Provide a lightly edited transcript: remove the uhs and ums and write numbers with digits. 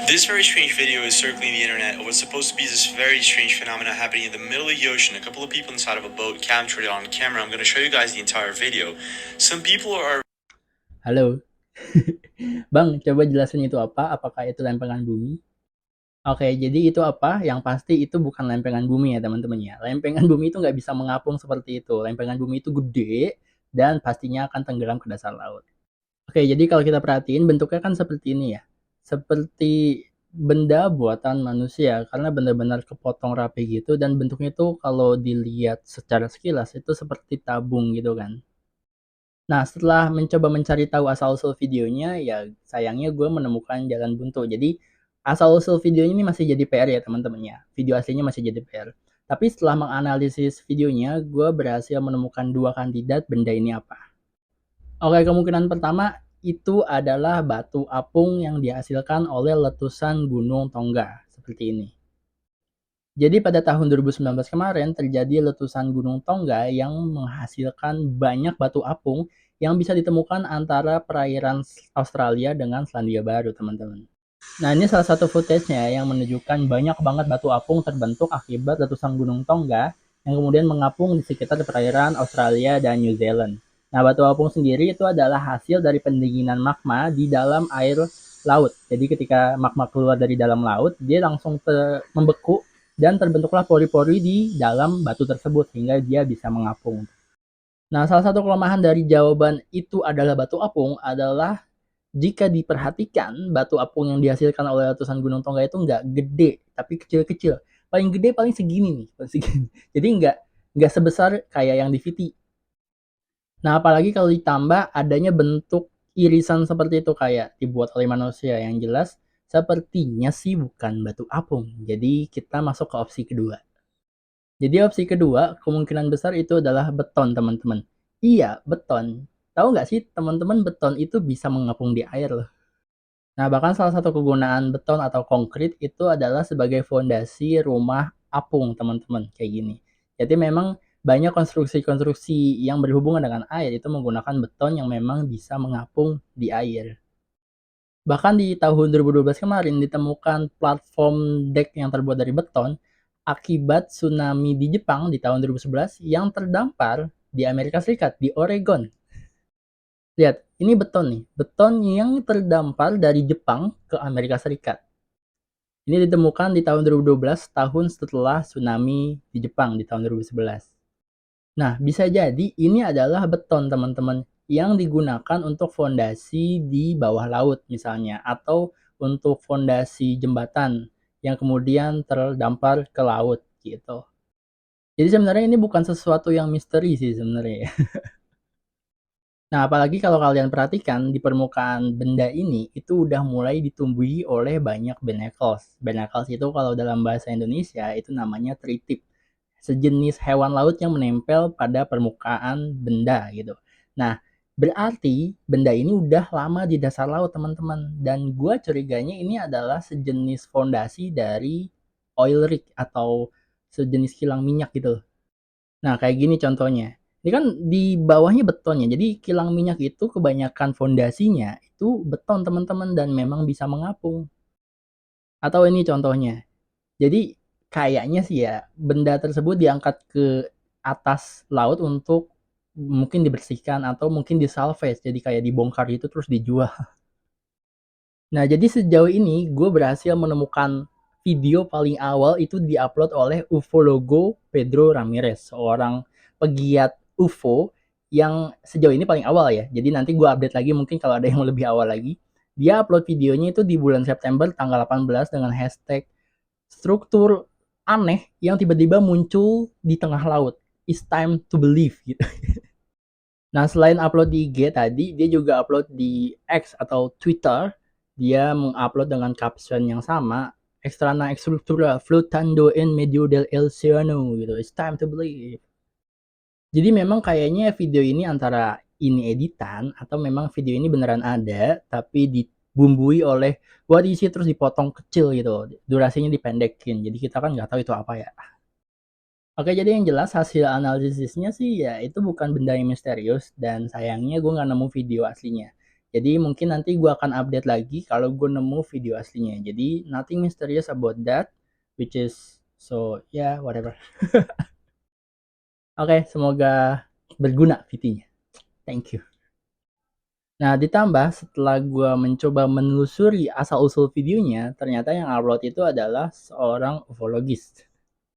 This very strange video is circling the internet. It was supposed to be this very strange phenomena happening in the middle of the ocean. A couple of people inside of a boat captured it on camera. I'm going to show you guys the entire video. Some people are Halo. Bang, coba jelasin itu apa? Apakah itu lempengan bumi? Oke, jadi itu apa? Yang pasti itu bukan lempengan bumi ya teman-teman ya. Lempengan bumi itu nggak bisa mengapung seperti itu. Lempengan bumi itu gede dan pastinya akan tenggelam ke dasar laut. Oke, jadi kalau kita perhatiin bentuknya kan seperti ini ya. Seperti benda buatan manusia karena benar-benar kepotong rapi gitu dan bentuknya itu kalau dilihat secara sekilas itu seperti tabung gitu kan. Nah, setelah mencoba mencari tahu asal-usul videonya, ya sayangnya gue menemukan jalan buntu. Jadi, asal-usul videonya ini masih jadi PR ya teman-teman ya. Video aslinya masih jadi PR. Tapi setelah menganalisis videonya, gue berhasil menemukan dua kandidat benda ini apa. Oke, kemungkinan pertama itu adalah batu apung yang dihasilkan oleh letusan Gunung Tongga, seperti ini. Jadi pada tahun 2019 kemarin terjadi letusan Gunung Tongga yang menghasilkan banyak batu apung yang bisa ditemukan antara perairan Australia dengan Selandia Baru, teman-teman. Nah, ini salah satu footage-nya yang menunjukkan banyak banget batu apung terbentuk akibat letusan Gunung Tongga yang kemudian mengapung di sekitar perairan Australia dan New Zealand. Nah, batu apung sendiri itu adalah hasil dari pendinginan magma di dalam air laut. Jadi ketika magma keluar dari dalam laut, dia langsung membeku dan terbentuklah pori-pori di dalam batu tersebut sehingga dia bisa mengapung. Nah, salah satu kelemahan dari jawaban itu adalah batu apung adalah jika diperhatikan batu apung yang dihasilkan oleh letusan Gunung Tongga itu nggak gede, tapi kecil-kecil. Paling gede paling segini nih, paling segini. Jadi nggak sebesar kayak yang di VT. Nah, apalagi kalau ditambah adanya bentuk irisan seperti itu kayak dibuat oleh manusia yang jelas sepertinya sih bukan batu apung. Jadi kita masuk ke opsi kedua. Jadi opsi kedua kemungkinan besar itu adalah beton teman-teman. Iya beton. Tahu nggak sih teman-teman beton itu bisa mengapung di air loh. Nah, bahkan salah satu kegunaan beton atau konkrit itu adalah sebagai fondasi rumah apung, teman-teman, kayak gini. Jadi memang banyak konstruksi-konstruksi yang berhubungan dengan air itu menggunakan beton yang memang bisa mengapung di air. Bahkan di tahun 2012 kemarin ditemukan platform deck yang terbuat dari beton akibat tsunami di Jepang di tahun 2011 yang terdampar di Amerika Serikat, di Oregon. Lihat, ini beton nih, beton yang terdampar dari Jepang ke Amerika Serikat. Ini ditemukan di tahun 2012, tahun setelah tsunami di Jepang di tahun 2011. Nah, bisa jadi ini adalah beton teman-teman yang digunakan untuk fondasi di bawah laut misalnya atau untuk fondasi jembatan yang kemudian terdampar ke laut gitu. Jadi sebenarnya ini bukan sesuatu yang misteri sih sebenarnya. Nah, apalagi kalau kalian perhatikan di permukaan benda ini itu udah mulai ditumbuhi oleh banyak barnacles. Barnacles itu kalau dalam bahasa Indonesia itu namanya tritip. Sejenis hewan laut yang menempel pada permukaan benda gitu. Nah, berarti benda ini udah lama di dasar laut, teman-teman. Dan gua curiganya ini adalah sejenis fondasi dari oil rig atau sejenis kilang minyak gitu. Nah, kayak gini contohnya. Ini kan di bawahnya beton ya. Jadi kilang minyak itu kebanyakan fondasinya itu beton, teman-teman, dan memang bisa mengapung. Atau ini contohnya. Jadi kayaknya sih ya benda tersebut diangkat ke atas laut untuk mungkin dibersihkan atau mungkin disalvage. Jadi kayak dibongkar itu terus dijual. Nah, jadi sejauh ini gue berhasil menemukan video paling awal itu diupload oleh ufologo Pedro Ramirez, seorang pegiat UFO yang sejauh ini paling awal ya. Jadi nanti gue update lagi mungkin kalau ada yang lebih awal lagi. Dia upload videonya itu di bulan September tanggal 18 dengan hashtag struktur aneh yang tiba-tiba muncul di tengah laut. It's time to believe gitu. Nah, selain upload di IG tadi, dia juga upload di X atau Twitter. Dia mengupload dengan caption yang sama, Extrana Estructura Flotando en medio del océano gitu. It's time to believe. Jadi memang kayaknya video ini antara ini editan atau memang video ini beneran ada tapi dibumbui oleh what is it terus dipotong kecil gitu. Durasinya dipendekin. Jadi kita kan nggak tahu itu apa ya. Oke, jadi yang jelas hasil analisisnya sih ya itu bukan benda yang misterius dan sayangnya gue nggak nemu video aslinya. Jadi mungkin nanti gue akan update lagi kalau gue nemu video aslinya. Jadi nothing mysterious about that, which is so yeah whatever. Oke, semoga berguna videonya. Thank you. Nah, ditambah setelah gue mencoba menelusuri asal-usul videonya, ternyata yang upload itu adalah seorang ufologis.